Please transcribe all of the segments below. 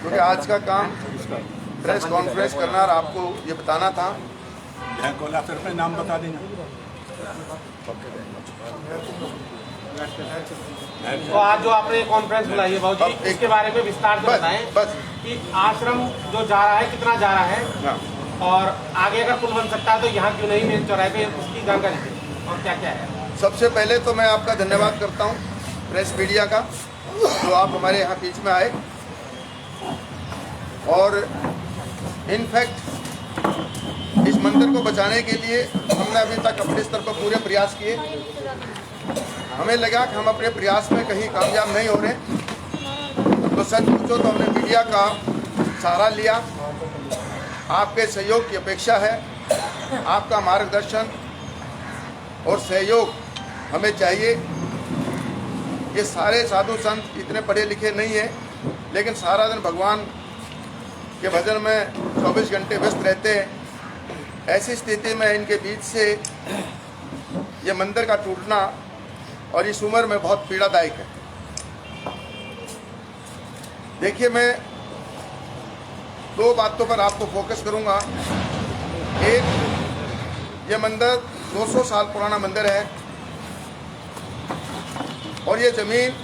क्योंकि आज का काम प्रेस कॉन्फ्रेंस करना और आपको ये बताना था। फिर नाम बता देना। तो आज जो आपने कॉन्फ्रेंस बुलाई है बाबू जी, इसके बारे में विस्तार से बताएं बस कि आश्रम जो जा रहा है कितना जा रहा है, हाँ। और आगे अगर पुल बन सकता है तो यहाँ क्यों नहीं मेन चौराहे पे, उसकी जानकारी दें और क्या क्या है। सबसे पहले तो मैं आपका धन्यवाद करता हूँ प्रेस मीडिया का, जो आप हमारे यहाँ बीच में आए और इनफैक्ट इस मंदिर को बचाने के लिए हमने अभी तक अपने स्तर पर पूरे प्रयास किए। हमें लगा कि हम अपने प्रयास में कहीं कामयाब नहीं हो रहे, तो सच पूछो तो हमने मीडिया का सहारा लिया। आपके सहयोग की अपेक्षा है, आपका मार्गदर्शन और सहयोग हमें चाहिए। ये सारे साधु संत इतने पढ़े लिखे नहीं हैं, लेकिन सारा दिन भगवान के भजन में 24 घंटे व्यस्त रहते हैं। ऐसी स्थिति में इनके बीच से ये मंदिर का टूटना और इस उम्र में बहुत पीड़ादायक है। देखिए, मैं दो बातों पर आपको फोकस करूंगा। एक, ये मंदिर 200 साल पुराना मंदिर है और ये ज़मीन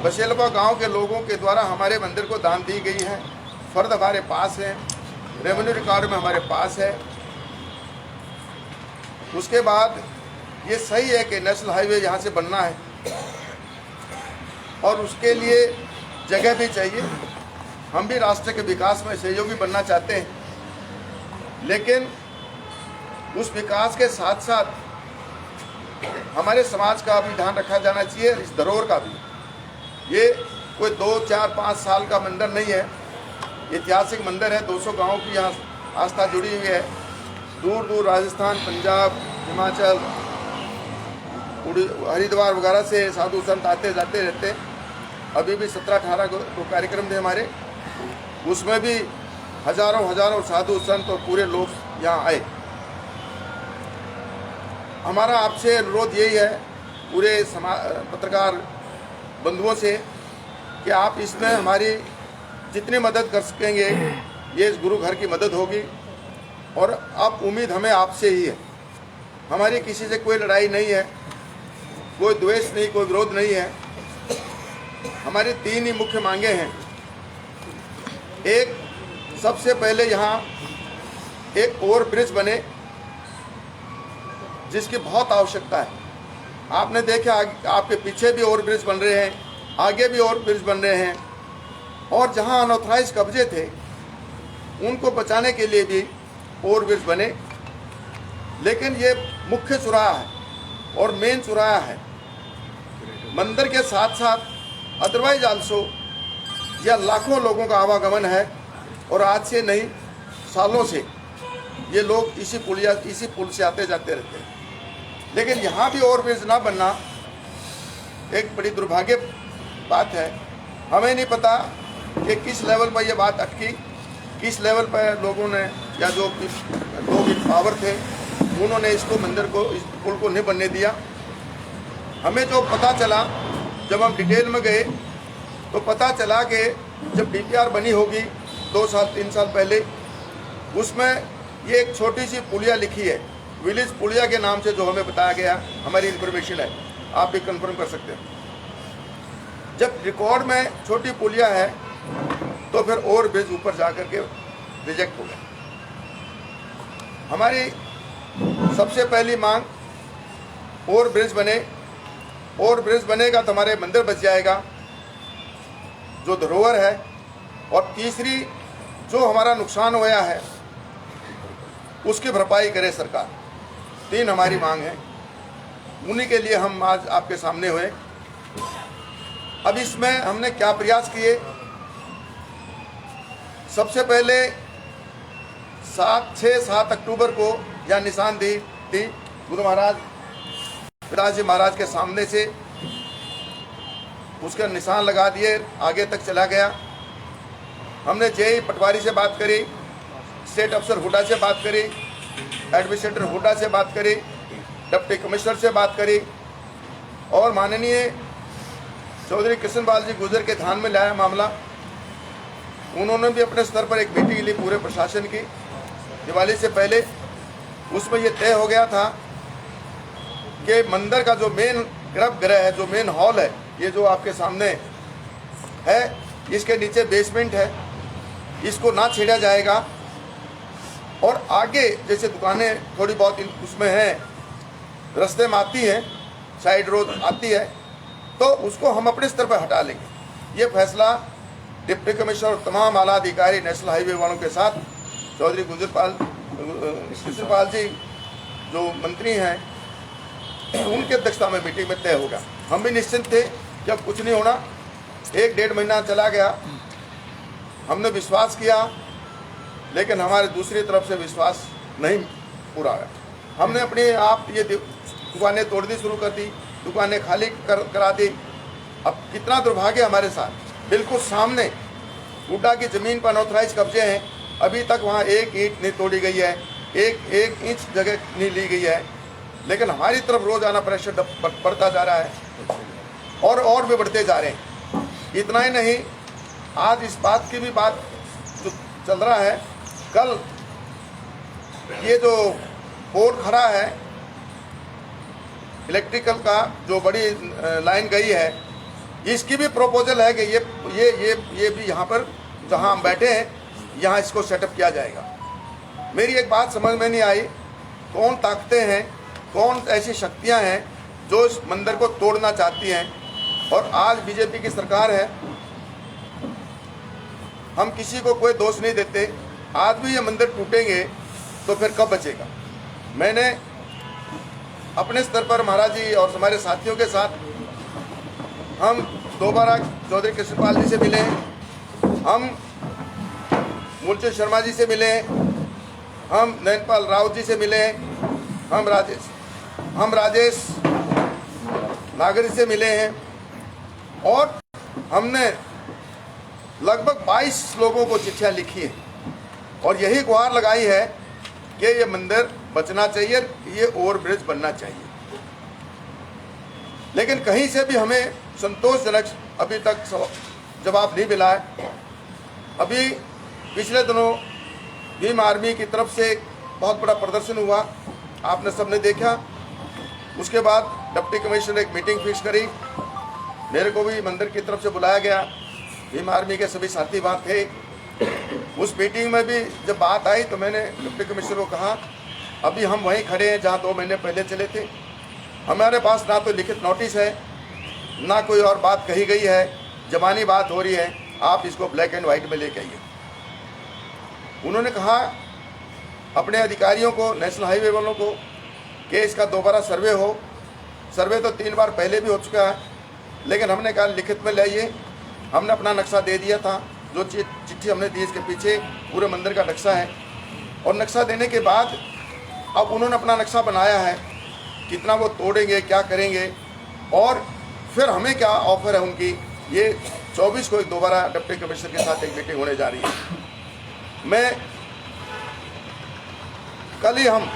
बसेलवा गांव के लोगों के द्वारा हमारे मंदिर को दान दी गई है। फर्द हमारे पास है, रेवेन्यू रिकॉर्ड में हमारे पास है। उसके बाद ये सही है कि नेशनल हाईवे यहाँ से बनना है और उसके लिए जगह भी चाहिए। हम भी राष्ट्र के विकास में सहयोगी बनना चाहते हैं, लेकिन उस विकास के साथ साथ हमारे समाज का भी ध्यान रखा जाना चाहिए, इस धरोहर का भी। ये कोई 2, 4, 5 साल का मंदिर नहीं है, ऐतिहासिक मंदिर है। 200 गाँव की यहाँ आस्था जुड़ी हुई है। दूर दूर राजस्थान, पंजाब, हिमाचल, हरिद्वार वगैरह से साधु संत आते जाते रहते। अभी भी 17-18 को कार्यक्रम थे हमारे, उसमें भी हजारों साधु संत और पूरे लोग यहाँ आए। हमारा आपसे अनुरोध यही है, पूरे पत्रकार बंधुओं से, कि आप इसमें हमारी जितनी मदद कर सकेंगे, ये इस गुरु घर की मदद होगी। और अब उम्मीद हमें आपसे ही है। हमारी किसी से कोई लड़ाई नहीं है, कोई द्वेष नहीं, कोई विरोध नहीं है। हमारी 3 ही मुख्य मांगे हैं। एक, सबसे पहले यहाँ एक ओवर ब्रिज बने, जिसकी बहुत आवश्यकता है। आपने देखा आपके पीछे भी ओवर ब्रिज बन रहे हैं, आगे भी ओवर ब्रिज बन रहे हैं, और जहाँ अनऑथराइज कब्जे थे उनको बचाने के लिए भी ओवर ब्रिज बने। लेकिन ये मुख्य चौराहा है और मेन चौराहा है। मंदिर के साथ साथ अदरवाइज आल्सो यह लाखों लोगों का आवागमन है, और आज से नहीं, सालों से ये लोग इसी पुल से आते जाते रहते हैं। लेकिन यहाँ भी ओवरब्रिज ना बनना एक बड़ी दुर्भाग्य बात है। हमें नहीं पता कि किस लेवल पर यह बात अटकी, किस लेवल पर लोगों ने, या जो लोग इन पावर थे, उन्होंने इसको मंदिर को, इस पुल को नहीं बनने दिया। हमें जो पता चला, जब हम डिटेल में गए तो पता चला कि जब DPR बनी होगी 2 साल 3 साल पहले, उसमें ये एक छोटी सी पुलिया लिखी है, विलेज पुलिया के नाम से, जो हमें बताया गया, हमारी इन्फॉर्मेशन है, आप भी कंफर्म कर सकते हैं। जब रिकॉर्ड में छोटी पुलिया है तो फिर ओवर ब्रिज ऊपर जाकर के रिजेक्ट हो गया। हमारी सबसे पहली मांग ओवर ब्रिज बने। ओवर ब्रिज बनेगा तो हमारे मंदिर बच जाएगा, जो धरोहर है। और तीसरी, जो हमारा नुकसान हुआ है उसकी भरपाई करे सरकार। 3 हमारी मांग है, उन्हीं के लिए हम आज आपके सामने हुए। अब इसमें हमने क्या प्रयास किए? सबसे पहले 6-7 अक्टूबर को यह निशानदेही थी, गुरु महाराज पिताजी महाराज के सामने से उसका निशान लगा दिए, आगे तक चला गया। हमने जेई पटवारी से बात करी, स्टेट अफसर हुड्डा से बात करी, एडमिनिस्ट्रेटर हुड्डा से बात करी, डिप्टी कमिश्नर से बात करी, और माननीय चौधरी कृष्णपाल जी गुर्जर के ध्यान में लाया मामला। उन्होंने भी अपने स्तर पर एक मीटिंग ली पूरे प्रशासन की दिवाली से पहले। उसमें ये तय हो गया था कि मंदिर का जो मेन गर्भगृह है, जो मेन हॉल है, ये जो आपके सामने है, इसके नीचे बेसमेंट है, इसको ना छेड़ा जाएगा। और आगे जैसे दुकानें थोड़ी बहुत उसमें हैं, रास्ते में आती हैं, साइड रोड आती है, तो उसको हम अपने स्तर पर हटा लेंगे। ये फैसला डिप्टी कमिश्नर और तमाम आला अधिकारी नेशनल हाईवे वालों के साथ चौधरी कृष्णपाल जी जो मंत्री हैं उनकी अध्यक्षता में मीटिंग में तय होगा। हम भी निश्चिंत थे कि अब कुछ नहीं होना। 1-1.5 महीना चला गया, हमने विश्वास किया, लेकिन हमारे दूसरी तरफ से विश्वास नहीं पूरा हुआ। हमने अपने आप ये दुकानें तोड़नी शुरू कर दी, दुकानें खाली करा दी। अब कितना दुर्भाग्य हमारे साथ, बिल्कुल सामने हुड्डा की ज़मीन पर अनऑथराइज कब्जे हैं, अभी तक वहाँ एक ईंट नहीं तोड़ी गई है, एक इंच जगह नहीं ली गई है, लेकिन हमारी तरफ रोज़ाना प्रेशर बढ़ता जा रहा है और भी बढ़ते जा रहे हैं। इतना ही नहीं, आज इस बात की भी बात जो चल रहा है, कल ये जो पोल खड़ा है इलेक्ट्रिकल का, जो बड़ी लाइन गई है, इसकी भी प्रपोजल है कि ये भी यहाँ पर जहाँ हम बैठे हैं यहाँ इसको सेटअप किया जाएगा। मेरी एक बात समझ में नहीं आई, कौन ताकतें हैं, कौन ऐसी शक्तियाँ हैं जो इस मंदिर को तोड़ना चाहती हैं। और आज बीजेपी की सरकार है, हम किसी को कोई दोष नहीं देते। आज भी ये मंदिर टूटेंगे तो फिर कब बचेगा। मैंने अपने स्तर पर महाराज जी और हमारे साथियों के साथ हम दोबारा चौधरी कृष्णपाल जी से मिले, हम मूलचंद शर्मा जी से मिले, हम नयनपाल राउत जी से मिले, हम राजेश नागरी से मिले हैं, और हमने लगभग 22 लोगों को चिट्ठियां लिखी हैं और यही गुहार लगाई है कि ये मंदिर बचना चाहिए, ये ओवरब्रिज बनना चाहिए। लेकिन कहीं से भी हमें संतोषजनक अभी तक जवाब नहीं मिला है। अभी पिछले दिनों भीम आर्मी की तरफ से बहुत बड़ा प्रदर्शन हुआ, आपने सबने देखा। उसके बाद डिप्टी कमिश्नर ने एक मीटिंग फिक्स करी, मेरे को भी मंदिर की तरफ से बुलाया गया, भीम आर्मी के सभी साथी वहाँ थे। उस मीटिंग में भी जब बात आई तो मैंने डिप्टी कमिश्नर को कहा, अभी हम वहीं खड़े हैं जहाँ 2 महीने पहले चले थे, हमारे पास ना तो लिखित नोटिस है, ना कोई और बात कही गई है, ज़बानी बात हो रही है, आप इसको ब्लैक एंड वाइट में लेके आइए। उन्होंने कहा अपने अधिकारियों को, नेशनल हाईवे वालों को, कि इसका दोबारा सर्वे हो। सर्वे तो 3 बार पहले भी हो चुका है, लेकिन हमने कहा लिखित में लाइए। हमने अपना नक्शा दे दिया था, जो चिट्ठी हमने दी इसके पीछे पूरे मंदिर का नक्शा है। और नक्शा देने के बाद अब उन्होंने अपना नक्शा बनाया है, कितना वो तोड़ेंगे, क्या करेंगे, और फिर हमें क्या ऑफर है उनकी। ये 24 को दोबारा डिप्टी कमिश्नर के साथ एक मीटिंग होने जा रही है। मैं कल ही हम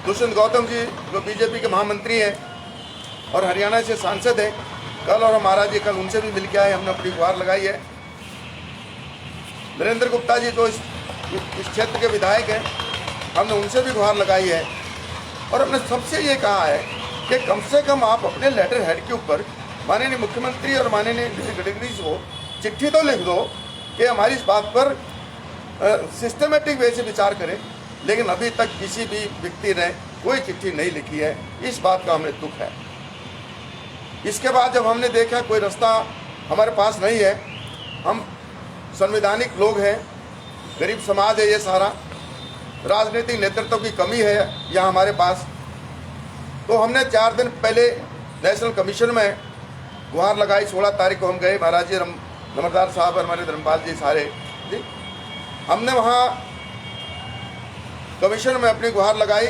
दुष्यंत गौतम जी जो बीजेपी के महामंत्री हैं और हरियाणा से सांसद हैं, कल और महाराज जी कल उनसे भी मिल के आए, हमने अपनी गुहार लगाई है। नरेंद्र गुप्ता जी जो इस क्षेत्र के विधायक हैं, हमने उनसे भी गुहार लगाई है। और हमने सबसे ये कहा है कि कम से कम आप अपने लेटर हेड के ऊपर माननीय मुख्यमंत्री और माननीय गडकरी जी को चिट्ठी तो लिख दो कि हमारी इस बात पर सिस्टमेटिक वे से विचार करें। लेकिन अभी तक किसी भी व्यक्ति ने कोई चिट्ठी नहीं लिखी है, इस बात का हमें दुख है। इसके बाद जब हमने देखा कोई रास्ता हमारे पास नहीं है, हम संवैधानिक लोग हैं, गरीब समाज है, ये सारा राजनीतिक नेतृत्व की कमी है यहाँ हमारे पास, तो हमने 4 दिन पहले नेशनल कमीशन में गुहार लगाई। 16 तारीख को हम गए, महाराज जी नमरदार साहब और हमारे धर्मपाल जी सारे जी, हमने वहाँ कमीशन में अपनी गुहार लगाई।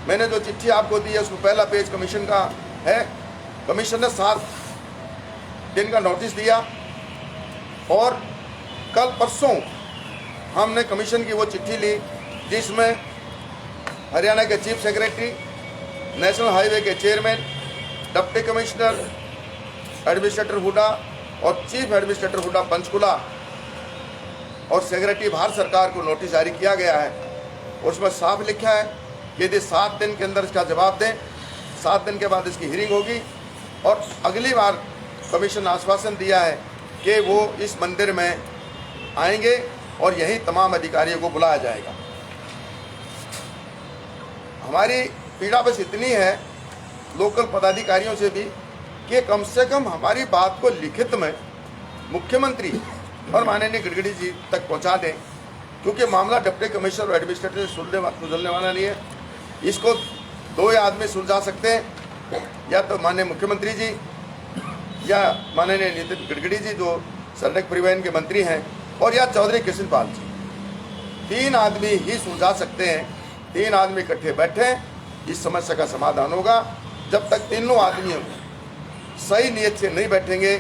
मैंने जो चिट्ठी आपको दी है उसको पहला पेज कमीशन का है। कमीशन ने 7 दिन का नोटिस दिया और कल परसों हमने कमीशन की वो चिट्ठी ली जिसमें हरियाणा के चीफ सेक्रेटरी, नेशनल हाईवे के chairman, deputy commissioner, administrator HUDA और चीफ एडमिनिस्ट्रेटर हुडा पंचकुला और सेक्रेटरी भारत सरकार को नोटिस जारी किया गया है। उसमें साफ लिखा है कि यदि 7 दिन के अंदर इसका जवाब दें, 7 दिन के बाद इसकी हियरिंग होगी। और अगली बार कमीशन ने आश्वासन दिया है कि वो इस मंदिर में आएंगे और यहीं तमाम अधिकारियों को बुलाया जाएगा। हमारी पीड़ा बस इतनी है लोकल पदाधिकारियों से भी कि कम से कम हमारी बात को लिखित में मुख्यमंत्री और माननीय गडकरी जी तक पहुंचा दें, क्योंकि मामला डिप्टी कमिश्नर और एडमिनिस्ट्रेटर से सुलझने वाला नहीं है। इसको 2 आदमी सुलझा सकते हैं, या तो माननीय मुख्यमंत्री जी या माननीय नितिन गडकरी जी जो सड़क परिवहन के मंत्री हैं, और या चौधरी कृष्णपाल जी। 3 आदमी ही सुलझा सकते हैं। 3 आदमी इकट्ठे बैठे, इस समस्या का समाधान होगा। जब तक तीनों आदमी सही नियत से नहीं बैठेंगे,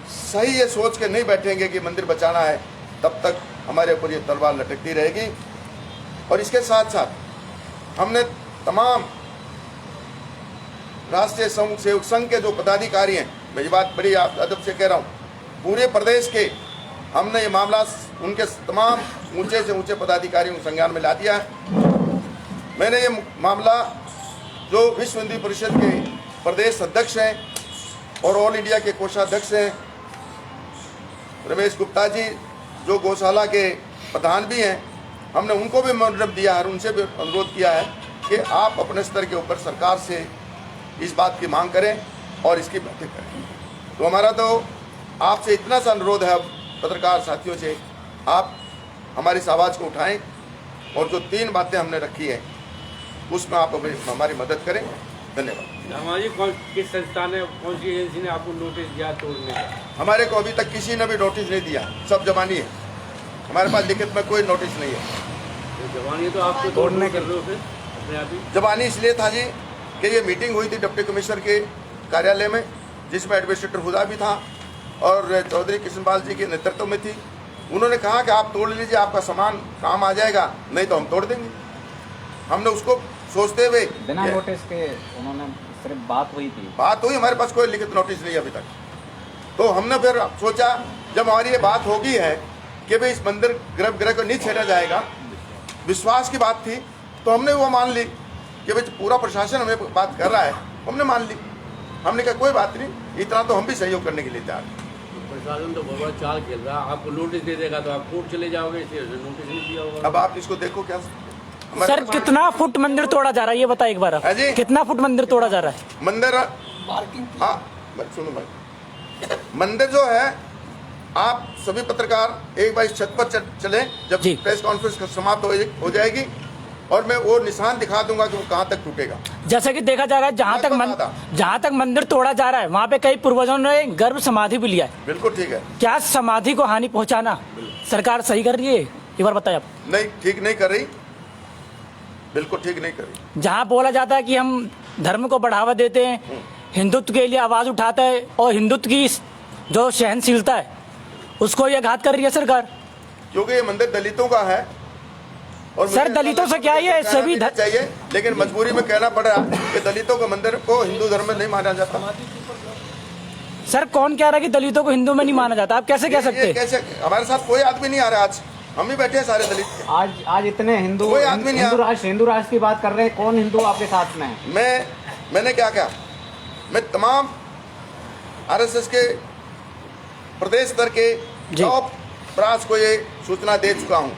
सही ये सोच के नहीं बैठेंगे कि मंदिर बचाना है, तब तक हमारे ऊपर ये तलवार लटकती रहेगी। और इसके साथ साथ हमने तमाम राष्ट्रीय सेवक संघ के जो पदाधिकारी हैं, मैं ये बात बड़ी अदब से कह रहा हूँ, पूरे प्रदेश के हमने ये मामला उनके तमाम ऊंचे से ऊंचे पदाधिकारियों को संज्ञान में ला दिया है। मैंने ये मामला जो विश्व हिंदू परिषद के प्रदेश अध्यक्ष हैं और ऑल इंडिया के कोषाध्यक्ष हैं रमेश गुप्ता जी, जो गौशाला के प्रधान भी हैं, हमने उनको भी मेमोरेंडम दिया है और उनसे भी अनुरोध किया है कि आप अपने स्तर के ऊपर सरकार से इस बात की मांग करें और इसकी बैठक करें। तो हमारा तो आपसे इतना सा अनुरोध है पत्रकार साथियों से, आप हमारी इस आवाज़ को उठाएं और जो 3 बातें हमने रखी हैं उसमें आप हमारी मदद करें। धन्यवाद। हमारी किस संस्था ने, कौन सी एजेंसी ने आपको नोटिस दिया तोड़ने का? हमारे को अभी तक किसी ने भी नोटिस नहीं दिया, सब जबानी है। हमारे पास लिखित में कोई नोटिस नहीं है। तो जबानी तो आपको तोड़ने कर रहे हो फिर अपने आप ही? जबानी इसलिए था जी कि ये मीटिंग हुई थी डिप्टी कमिश्नर के कार्यालय में, जिसमें एडमिनिस्ट्रेटर हुदा भी था और चौधरी कृष्णपाल जी के नेतृत्व में थी। उन्होंने कहा कि आप तोड़ लीजिए, आपका सामान काम आ जाएगा, नहीं तो हम तोड़ देंगे। हमने उसको सोचते हुए बिना नोटिस के उन्होंने सिर्फ बात हुई थी, बात हुई, हमारे पास कोई लिखित नोटिस नहीं अभी तक। तो हमने फिर सोचा जब हमारी ये बात होगी है कि भाई इस मंदिर गर्भगृह को नहीं छेड़ा जाएगा, विश्वास की बात थी, तो हमने वो मान ली कि भाई पूरा प्रशासन हमें बात कर रहा है, हमने मान ली। हमने कहा कोई बात नहीं, इतना तो हम भी सहयोग करने के लिए तैयार हैं। प्रशासन तो बहुत चाल खेल रहा है, आपको नोटिस दे देगा तो आप कोर्ट चले जाओगे, इसलिए नोटिस नहीं दिया होगा। अब आप इसको देखो क्या सर, कितना फुट मंदिर तोड़ा जा रहा है ये बताए एक बार। जी? कितना फुट मंदिर तोड़ा जा रहा है? मंदिर, हाँ सुनो भाई, मंदिर जो है, आप सभी पत्रकार एक बार इस छत पर चले, जब जी। प्रेस कॉन्फ्रेंस समाप्त हो जाएगी और मैं वो निशान दिखा दूंगा कि वो कहाँ तक टूटेगा। जैसा कि देखा जा रहा है, जहाँ तक मंदिर तोड़ा जा रहा है वहाँ पे कई पूर्वजों ने गर्भ समाधि भी लिया है। बिल्कुल ठीक है। क्या समाधि को हानि पहुँचाना सरकार सही कर रही है? एक बार बताए आप। नहीं, ठीक नहीं कर रही, बिल्कुल ठीक नहीं कर रही। जहाँ बोला जाता है कि हम धर्म को बढ़ावा देते हैं, हिंदुत्व के लिए आवाज उठाता है और हिंदुत्व की जो सहनशीलता है उसको ये घात कर रही है सरकार। क्योंकि ये मंदिर दलितों का है और सर, दलितों से क्या ये सभी चाहिए, लेकिन मजबूरी में कहना पड़ रहा है कि दलितों के मंदिर को हिंदू धर्म में नहीं माना जाता। सर, कौन कह रहा है कि दलितों को हिंदू में नहीं माना जाता? आप कैसे कह सकते हैं? कैसे? हमारे साथ कोई आदमी नहीं आ रहा, आज हम ही बैठे हैं सारे दलित। आज इतने हिंदू हिंदू राष्ट्र की बात कर रहे हैं, कौन हिंदू आपके साथ में है? मैंने क्या कहा, मैं तमाम आरएसएस के प्रदेश स्तर के टॉप ब्रांच को ये सूचना दे चुका हूँ।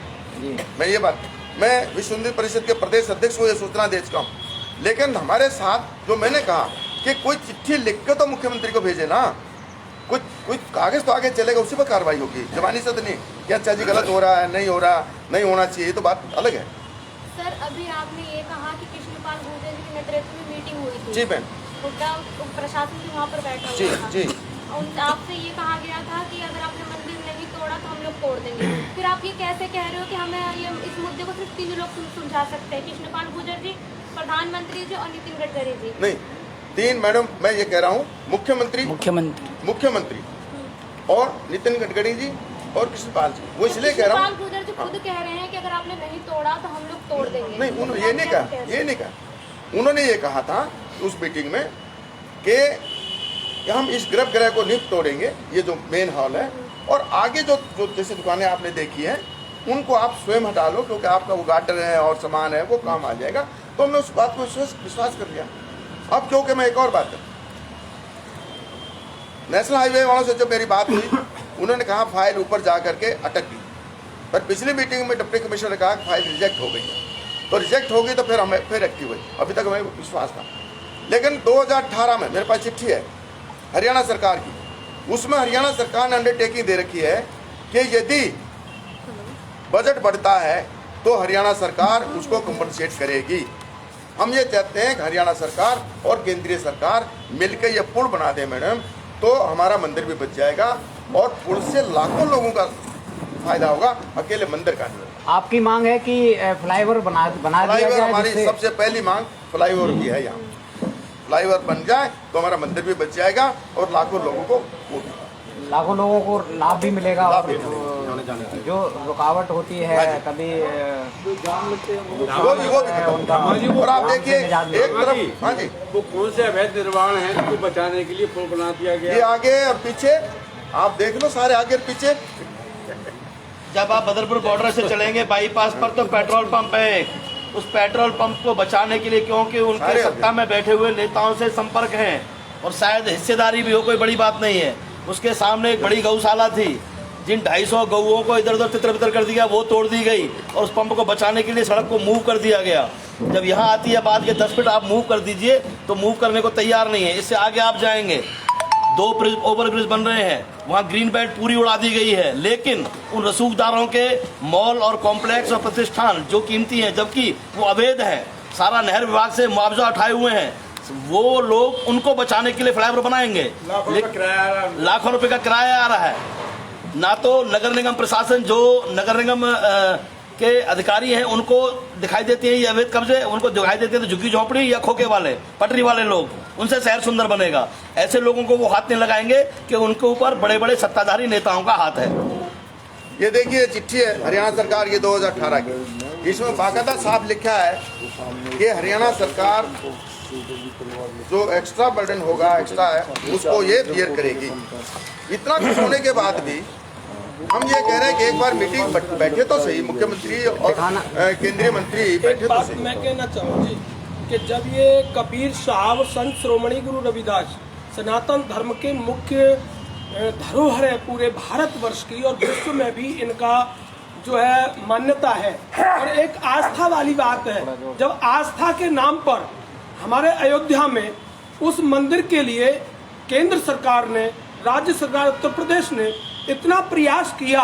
मैं ये बात, मैं विश्व हिंदू परिषद के प्रदेश अध्यक्ष को ये सूचना दे चुका हूँ। लेकिन हमारे साथ जो मैंने कहा कि कोई चिट्ठी लिख के तो मुख्यमंत्री को भेजे ना, कुछ कागज तो आगे चलेगा, उसी पर कार्रवाई होगी, जबानी से तो नहीं कि अच्छा जी गलत हो रहा है, नहीं हो रहा, नहीं होना चाहिए, तो बात अलग है। सर, अभी आपने ये कहा कि कृष्णपाल गुर्जर जी के नेतृत्व में मीटिंग हुई थी। जी बहन, हुड्डा प्रशासन भी वहाँ पर बैठा जी हुआ था। जी। आपसे ये कहा गया था कि अगर आपने मंदिर नहीं तोड़ा तो हम लोग तोड़ देंगे। फिर आप ये कैसे कह रहे हो कि हमें ये इस मुद्दे को सिर्फ 3 लोग सुलझा सकते हैं, कृष्णपाल गुर्जर जी, प्रधानमंत्री जी और नितिन गडकरी जी? नहीं, 3 मैडम, मैं ये कह रहा हूँ, मुख्यमंत्री और नितिन गडकरी जी और कृष्णपाल जी। वो इसलिए कह रहा हूँ, कृष्णपाल गुर्जर जी खुद कह रहे हैं कि अगर आपने नहीं तोड़ा तो हम लोग तोड़ देंगे। नहीं, उन्होंने ये नहीं कहा, ये नहीं कहा। उन्होंने ये कहा था उस मीटिंग में कि कि हम इस गर्भगृह को नहीं तोड़ेंगे, ये जो मेन हॉल है, और आगे जो जो जैसे दुकानें आपने देखी हैं उनको आप स्वयं हटा लो, क्योंकि आपका वो गाटर है और सामान है वो काम आ जाएगा। तो हमने उस बात को विश्वास कर लिया। अब क्योंकि मैं एक और बात है, नेशनल हाईवे वालों से जब मेरी बात हुई, उन्होंने कहा फाइल ऊपर जा करके अटक गई, पर पिछली मीटिंग में डिप्टी कमिश्नर ने कहा कि फाइल रिजेक्ट हो गई है। तो रिजेक्ट होगी तो फिर हमें फिर एक्टिव हुई, अभी तक हमें विश्वास था। लेकिन 2018 में मेरे पास चिट्ठी है हरियाणा सरकार की, उसमें हरियाणा सरकार ने अंडरटेकिंग दे रखी है कि यदि बजट बढ़ता है तो हरियाणा सरकार उसको कंपनसेट करेगी। हम ये चाहते हैं कि हरियाणा सरकार और केंद्रीय सरकार मिलकर ये पुल बना दे मैडम, तो हमारा मंदिर भी बच जाएगा और पुल से लाखों लोगों का फायदा होगा, अकेले मंदिर का नहीं होगा। आपकी मांग है कि फ्लाईओवर बना दिया फ्लाईओवर जाए, हमारी जिससे सबसे पहली मांग फ्लाईओवर की है। यहाँ फ्लाईओवर बन जाए तो हमारा मंदिर भी बच जाएगा और लाखों लोगों को लाभ भी मिलेगा। लाभ और भी जो रुकावट होती है कभी वो भी खत्म। और आप देखिए एक तरफ, हाँ जी, वो कौन से अवैध निर्माण है जिसको बचाने के लिए पुल बना दिया गया? ये आगे और पीछे आप देख लो, सारे आगे और पीछे। जब आप बदरपुर बॉर्डर से चलेंगे बाईपास पर तो पेट्रोल पंप है, उस पेट्रोल पंप को बचाने के लिए, क्योंकि उनके सत्ता में बैठे हुए नेताओं से संपर्क है और शायद हिस्सेदारी भी हो, कोई बड़ी बात नहीं है। उसके सामने एक बड़ी गौशाला थी, जिन 250 गऊओं को इधर उधर तितर बितर कर दिया, वो तोड़ दी गई और उस पंप को बचाने के लिए सड़क को मूव कर दिया गया। जब यहाँ आती है बात के 10 फीट आप मूव कर दीजिए, तो मूव करने को तैयार नहीं है। इससे आगे आप जाएंगे 2 ओवर ब्रिज बन रहे हैं, वहाँ ग्रीन बेल्ट पूरी उड़ा दी गई है, लेकिन उन रसूखदारों के मॉल और कॉम्प्लेक्स और प्रतिष्ठान जो कीमती हैं, जबकि वो अवैध है, सारा नहर विभाग से मुआवजा उठाए हुए हैं, वो लोग उनको बचाने के लिए फ्लाईओवर बनाएंगे। लाखों रुपए का किराया आ रहा है। ना तो नगर निगम प्रशासन, जो नगर निगम के अधिकारी हैं, उनको दिखाई देती है ये अवैध कब्जे, उनको दिखाई देते हैं तो झुग्गी झोंपड़ी या खोखे वाले पटरी वाले लोग, उनसे शहर सुंदर बनेगा। ऐसे लोगों को वो हाथ नहीं लगाएंगे कि उनके ऊपर बड़े बड़े सत्ताधारी नेताओं का हाथ है। ये देखिए चिट्ठी है हरियाणा सरकार की 2018 की, इसमें बाकायदा साफ लिखा है कि हरियाणा सरकार जो एक्स्ट्रा बर्डन होगा, एक्स्ट्रा है, उसको ये बियर करेगी। इतना कुछ होने के बाद भी हम ये कह रहे हैं कि एक बार मीटिंग बैठे तो सही, मुख्यमंत्री और केंद्रीय मंत्री बैठे तो सही। मैं कहना चाहूँगी कि जब ये कबीर साहब संत श्रोमणी गुरु रविदास सनातन धर्म के मुख्य धरोहर है पूरे भारतवर्ष की, और विश्व में भी इनका जो है मान्यता है और एक आस्था वाली बात है। जब आस्था के नाम पर हमारे अयोध्या में उस मंदिर के लिए केंद्र सरकार ने, राज्य सरकार उत्तर प्रदेश ने इतना प्रयास किया,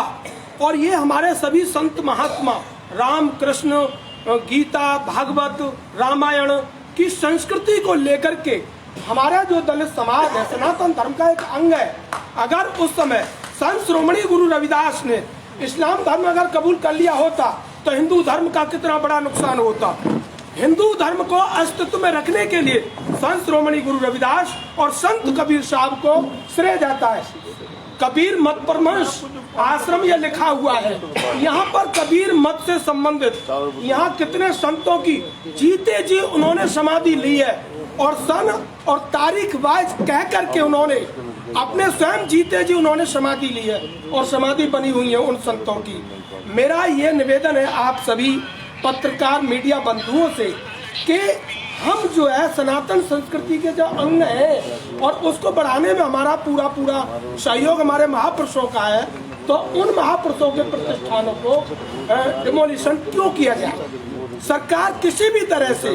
और ये हमारे सभी संत महात्मा राम कृष्ण गीता भागवत रामायण की संस्कृति को लेकर के हमारा जो दलित समाज है सनातन धर्म का एक अंग है। अगर उस समय संत श्रोमणी गुरु रविदास ने इस्लाम धर्म अगर कबूल कर लिया होता तो हिंदू धर्म का कितना बड़ा नुकसान होता। हिंदू धर्म को अस्तित्व में रखने के लिए संत श्रोमणी गुरु रविदास और संत कबीर साहब को श्रेय जाता है। कबीर मत परमहंस आश्रम यह लिखा हुआ है, यहाँ पर कबीर मत से संबंधित यहाँ कितने संतों की जीते जी उन्होंने समाधि ली है, और सन और तारीख वाइज कह करके उन्होंने अपने स्वयं जीते जी उन्होंने समाधि ली है और समाधि बनी हुई है उन संतों की। मेरा ये निवेदन है आप सभी पत्रकार मीडिया बंधुओं से कि हम जो है सनातन संस्कृति के जो अंग हैं और उसको बढ़ाने में हमारा पूरा सहयोग हमारे महापुरुषों का है, तो उन महापुरुषों के प्रतिष्ठानों को डिमोलिशन क्यों किया जाए? सरकार किसी भी तरह से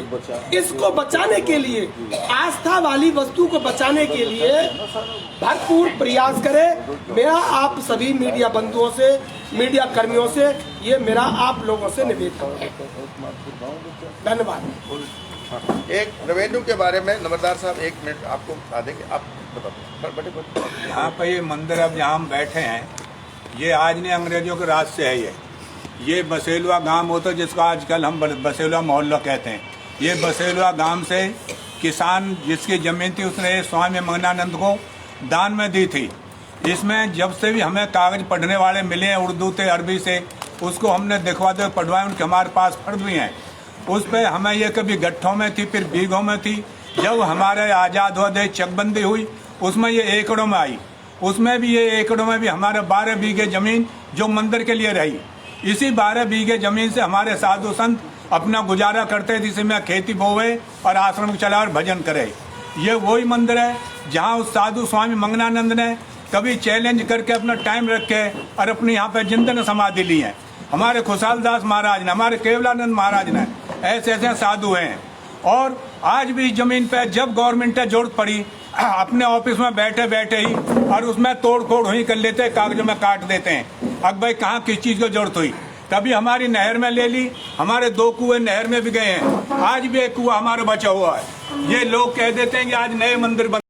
इसको बचाने के लिए, आस्था वाली वस्तु को बचाने के लिए भरपूर प्रयास करे। मेरा आप सभी मीडिया बंधुओं से, मीडिया कर्मियों से, ये मेरा आप लोगों से निवेदन है। धन्यवाद। एक रेवेन्यू के बारे में नंबरदार साहब 1 मिनट आपको बता देंगे, आप बताओ। यहाँ पर ये मंदिर अब जहाँ हम बैठे हैं, ये आज ने अंग्रेजों के राज से है। ये बसेलुआ गांव होता है जिसको आजकल हम बसेलुआ मोहल्ला कहते हैं। ये बसेलुआ गांव से किसान जिसकी ज़मीन थी उसने स्वामी मंगनानंद को दान में दी थी। इसमें जब से भी हमें कागज पढ़ने वाले मिले हैं उर्दू से अरबी से, उसको हमने दिखवा दे पढ़वाए, उनके हमारे पास फर्द भी हैं। उस पर हमें ये कभी गट्ठों में थी, फिर बीघों में थी। जब हमारे आज़ाद हुआ देश चकबंदी हुई उसमें ये एकड़ों में आई, उसमें भी ये एकड़ों में भी हमारे 12 बीघे जमीन जो मंदिर के लिए रही। इसी 12 बीघे जमीन से हमारे साधु संत अपना गुजारा करते थे, जिसमें खेती बोवे और आश्रम चला और भजन करे। ये वही मंदिर है जहाँ उस साधु स्वामी मंगनानंद ने कभी चैलेंज करके अपना टाइम रख के और अपनी यहाँ पे जिंदन समाधि ली है। हमारे खुशहाल दास महाराज ने, हमारे केवलानंद महाराज ने, ऐसे ऐसे साधु हैं। और आज भी जमीन पे जब गवर्नमेंट ने जरूरत पड़ी, अपने ऑफिस में बैठे बैठे ही और उसमें तोड़ फोड़ ही कर लेते हैं, कागजों में काट देते हैं। अब भाई कहाँ किस चीज़ की जरूरत हुई, तभी हमारी नहर में ले ली। हमारे 2 कुएं नहर में भी गए हैं, आज भी एक कुआं हमारा बचा हुआ है। ये लोग कह देते हैं कि आज नए मंदिर बन